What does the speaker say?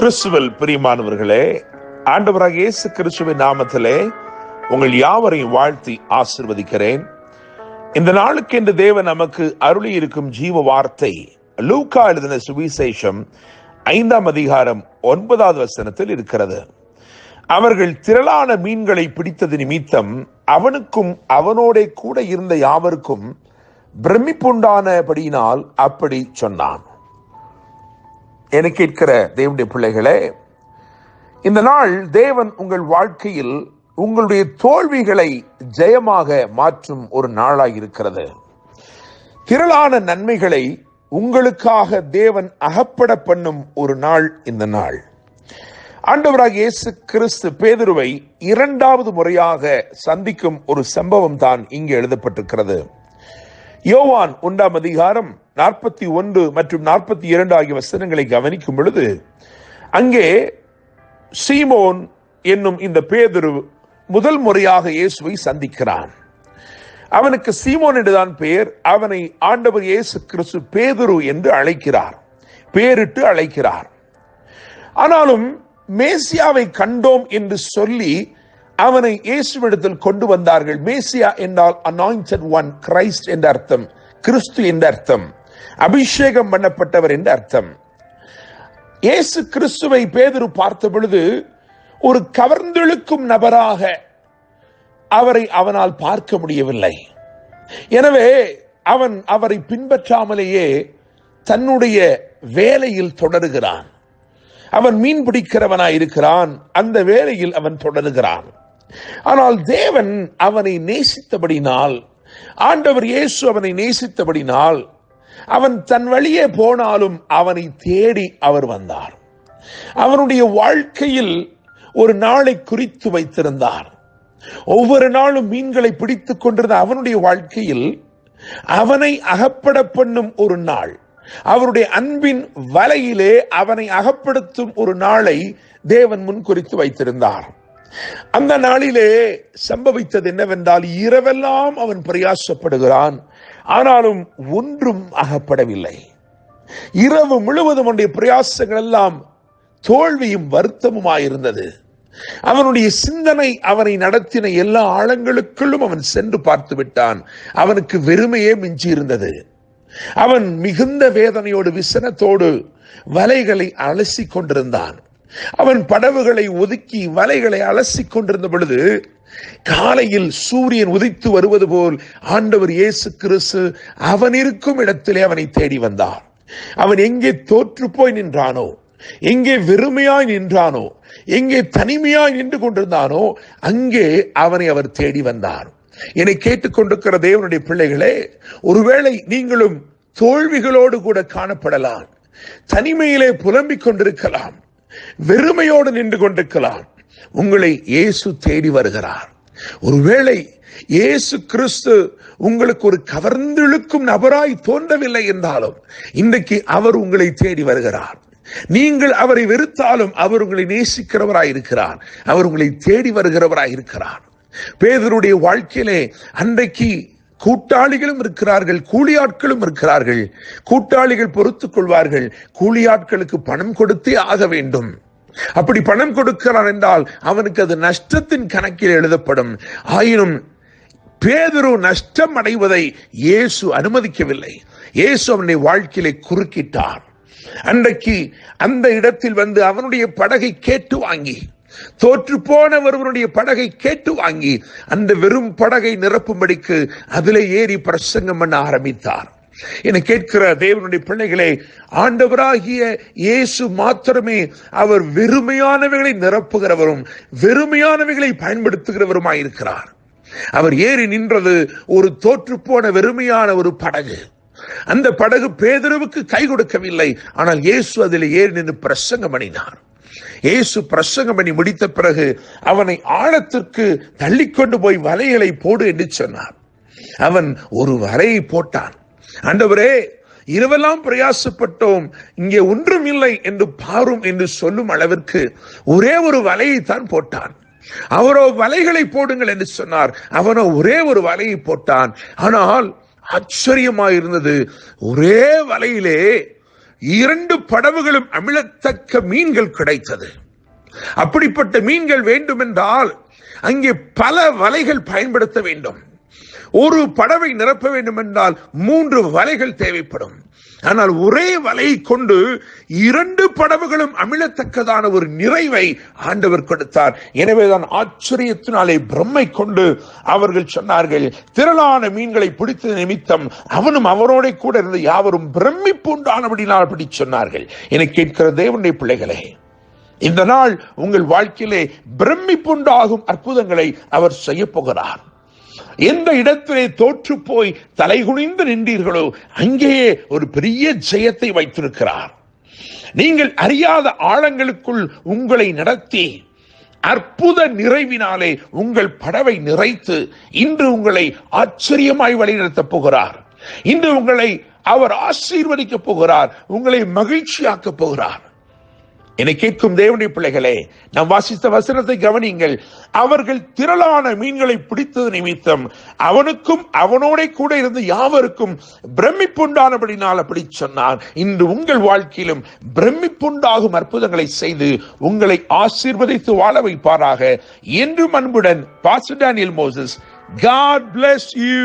கிறிஸ்துவில் பிரியமானவர்களே, ஆண்டவராக இயேசு கிறிஸ்துவின் நாமத்திலே உங்கள் யாவரையும் வாழ்த்தி ஆசீர்வதிக்கிறேன். இந்த நாளுக்கு என்று தேவன் நமக்கு அருளி இருக்கும் ஜீவ வார்த்தை லூக்கா எழுதின சுவிசேஷம் 5ஆம் அதிகாரம் 9வது வசனத்தில் இருக்கிறது. அவர்கள் திரளான மீன்களை பிடித்தது நிமித்தம் அவனுக்கும் அவனோட கூட இருந்த யாவருக்கும் பிரமிப்புண்டானபடியினால் அப்படி சொன்னான். என கேட்கிற தேவனுடைய பிள்ளைகளே, இந்த நாள் தேவன் உங்கள் வாழ்க்கையில் உங்களுடைய தோல்விகளை ஜெயமாக மாற்றும் ஒரு நாளாக இருக்கிறது. திரளான நன்மைகளை உங்களுக்காக தேவன் அகப்பட பண்ணும் ஒரு நாள் இந்த நாள். ஆண்டவராக இயேசு கிறிஸ்து பேதுருவை 2வது முறையாக சந்திக்கும் ஒரு சம்பவம் தான் இங்கே எழுதப்பட்டிருக்கிறது. யோவான் 1ஆம் அதிகாரம் 41 மற்றும் 42 ஆகிய வசனங்களை கவனிக்கும் பொழுது, அங்கே சீமோன் என்னும் இந்த பேதுரு முதல் முறையாக இயேசுவை சந்திக்கிறான். அவனுக்கு சீமோன் என்றுதான் பெயர். அவனை ஆண்டவர் இயேசு கிறிஸ்து பேதுரு என்று அழைக்கிறார், பேரிட்டு அழைக்கிறார். ஆனாலும் மேசியாவை கண்டோம் என்று சொல்லி அவனை இயேசுவிடத்தில் கொண்டு வந்தார்கள். மேசியா என்றால் அனாயிண்டட் ஒன், கிரைஸ்ட் என்ற அர்த்தம், கிறிஸ்து என்ற அர்த்தம், அபிஷேகம் பண்ணப்பட்டவர் என்ற அர்த்தம். இயேசு கிறிஸ்துவை பேதுரு பார்த்த பொழுது ஒரு கவர்ந்தெழுக்கும் நபராக அவனால் பார்க்க முடியவில்லை. எனவே அவன் அவரை பின்பற்றாமலேயே தன்னுடைய வேலையில் தொடருகிறான். அவன் மீன் பிடிக்கிறவனாய் இருக்கிறான், அந்த வேலையில் அவன் தொடருகிறான். ஆனால் தேவன் அவனை நேசித்தபடினால், ஆண்டவர் இயேசு அவனை நேசித்தபடினால், அவன் தன் வழியே போனாலும் அவனை தேடி அவர் வந்தார். அவனுடைய வாழ்க்கையில் ஒரு நாளை குறித்து வைத்திருந்தார். ஒவ்வொரு நாளும் மீன்களை பிடித்துக் கொண்டிருந்த அவனுடைய வாழ்க்கையில் அவனை அகப்பட பண்ணும் ஒரு நாள், அவருடைய அன்பின் வலையிலே அவனை அகப்படுத்தும் ஒரு நாளை தேவன் முன் குறித்து வைத்திருந்தார். அந்த நாளிலே சம்பவித்தது என்னவென்றால், இரவெல்லாம் அவன் பிரயாசப்படுகிறான், ஆனாலும் ஒன்றும் அகப்படவில்லை. இரவு முழுவதும் அவனுடைய பிரயாசங்கள் எல்லாம் தோல்வியும் வருத்தமுமாயிருந்தது. அவனுடைய சிந்தனை அவனை நடத்தின எல்லா ஆழங்களுக்குள்ளும் அவன் சென்று பார்த்து விட்டான். அவனுக்கு வெறுமையே மிஞ்சி இருந்தது. அவன் மிகுந்த வேதனையோடு விசனத்தோடு வலைகளை அலசி கொண்டிருந்தான். அவன் படவுகளை ஒதுக்கி வலைகளை அலசி கொண்டிருந்த பொழுது, காலையில் சூரியன் உதித்து வருவது போல் ஆண்டவர் இயேசு கிறிஸ்து அவன் இருக்கும் இடத்திலே அவனை தேடி வந்தார். அவன் எங்கே தோற்று போய் நின்றானோ, எங்கே வெறுமையாய் நின்றானோ, எங்கே தனிமையாய் நின்று கொண்டிருந்தானோ, அங்கே அவனை அவர் தேடி வந்தார். என்னை கேட்டுக்கொண்டிருக்கிற தேவனுடைய பிள்ளைகளே, ஒருவேளை நீங்களும் தோல்விகளோடு கூட காணப்படலாம், தனிமையிலே புலம்பிக் கொண்டிருக்கலாம், வெறுமையோடு நின்று கொண்டிருக்கலாம். உங்களை இயேசு தேடி வருகிறார். ஒருவேளை இயேசு கிறிஸ்து உங்களுக்கு ஒரு கவர்ந்தெழுக்கும் நபராய் தோன்றவில்லை என்றாலும் இன்றைக்கு அவர் உங்களை தேடி வருகிறார். நீங்கள் அவரை வெறுத்தாலும் அவர் உங்களை நேசிக்கிறவராய் இருக்கிறார். அவர் உங்களை தேடி வருகிறவராய் இருக்கிறார். பேதுருடைய வாழ்க்கையிலே அன்றைக்கு கூட்டாளிகளும் இருக்கிறார்கள், கூலியாட்களும் இருக்கிறார்கள். கூட்டாளிகள் பொறுத்துக் கொள்வார்கள், கூலியாட்களுக்கு பணம் கொடுத்தே ஆக வேண்டும். அப்படி பணம் கொடுக்கிறான் என்றால் அவனுக்கு அது நஷ்டத்தின் கணக்கில் எழுதப்படும். ஆயினும் பேதுரு நஷ்டம் அடைவதை இயேசு அனுமதிக்கவில்லை. இயேசு அவனுடைய வாழ்க்கையிலே குறுக்கிட்டார். அன்றைக்கு அந்த இடத்தில் வந்து அவனுடைய படகை கேட்டு வாங்கி, தோற்று போன ஒருவனுடைய படகை கேட்டு வாங்கி அந்த வெறும் படகை நிரப்பும்படிக்கு அதிலே ஏறி பிரசங்கம் பண்ண ஆரம்பித்தார். என கேட்கிற தேவனுடைய பிள்ளைகளே, ஆண்டவராகிய இயேசு மாத்திரமே அவர் வெறுமையானவைகளை நிரப்புகிறவரும் வெறுமையானவைகளை பயன்படுத்துகிறவருமாயிருக்கிறார். அவர் ஏறி நின்றது ஒரு தோற்று போன வெறுமையான ஒரு படகு. அந்த படகு பேதுருவுக்கு கை கொடுக்கவில்லை. ஆனால் இயேசு அதில் ஏறி நின்று பிரசங்கம் பண்ணினார். இயேசு பிரசங்கம் பண்ணி முடித்த பிறகு அவனை ஆழத்திற்கு தள்ளிக்கொண்டு போய் வலைகளை போடு என்று சொன்னார். அவன் ஒரு வலையை போட்டான். ஆண்டவரே, இரவெல்லாம் பிரயாசப்பட்டோம், இங்கே ஒன்றும் இல்லை என்று பாரும் என்று சொல்லும் அளவிற்கு ஒரே ஒரு வலையை தான் போட்டான். அவரோ வலைகளை போடுங்கள் என்று சொன்னார். அவனோ ஒரே ஒரு வலையை போட்டான். ஆனால் ஆச்சரியமாயிருந்தது, ஒரே வலையிலே 2 படகுகளும் அமிழத்தக்க மீன்கள் கிடைத்தது. அப்படிப்பட்ட மீன்கள் வேண்டுமென்றால் அங்கே பல வலைகள் பயன்படுத்த வேண்டும். ஒரு படவை நிரப்ப வேண்டும் என்றால் 3 வலைகள் தேவைப்படும். ஆனால் ஒரே வலையை கொண்டு 2 படவுகளும் அமிழத்தக்கதான ஒரு நிறைவை ஆண்டவர் கொடுத்தார். எனவேதான் ஆச்சரியத்தினாலே பிரம்மை கொண்டு அவர்கள் சொன்னார்கள், திரளான மீன்களை பிடித்த நிமித்தம் அவனும் அவரோட கூட இருந்த யாவரும் பிரமிப்பு உண்டானபடினால் அப்படி சொன்னார்கள். என கேட்கிற தேவனுடைய பிள்ளைகளே, இந்த நாள் உங்கள் வாழ்க்கையிலே பிரமிப்புண்டாகும் அற்புதங்களை அவர் செய்ய போகிறார். எந்த இடத்திலே தோற்று போய் தலைகுனிந்து நின்றீர்களோ அங்கேயே ஒரு பெரிய ஜெயத்தை வைத்திருக்கிறார். நீங்கள் அறியாத ஆழங்களுக்குள் உங்களை நடத்தி அற்புத நிறைவினாலே உங்கள் படவை நிறைத்து இன்று உங்களை ஆச்சரியமாய் வழிநடத்தப் போகிறார். இன்று உங்களை அவர் ஆசீர்வதிக்கப் போகிறார். உங்களை மகிழ்ச்சியாக்கப் போகிறார். என்னை கேட்கும் தேவனுடைய பிள்ளைகளே, நாம் வாசித்த வசனத்தை கவனியுங்கள். அவர்கள் திரளான மீன்களை பிடித்தது நிமித்தம் அவனுக்கும் அவனோட கூட இருந்து யாவருக்கும் பிரமிப்புண்டானபடினால் அப்படி சொன்னார். இன்று உங்கள் வாழ்க்கையிலும் பிரமிப்புண்டாகும் அற்புதங்களை செய்து உங்களை ஆசீர்வதித்து வாழ வைப்பாராக. என்றும் அன்புடன் pastor Daniel Moses. God bless you.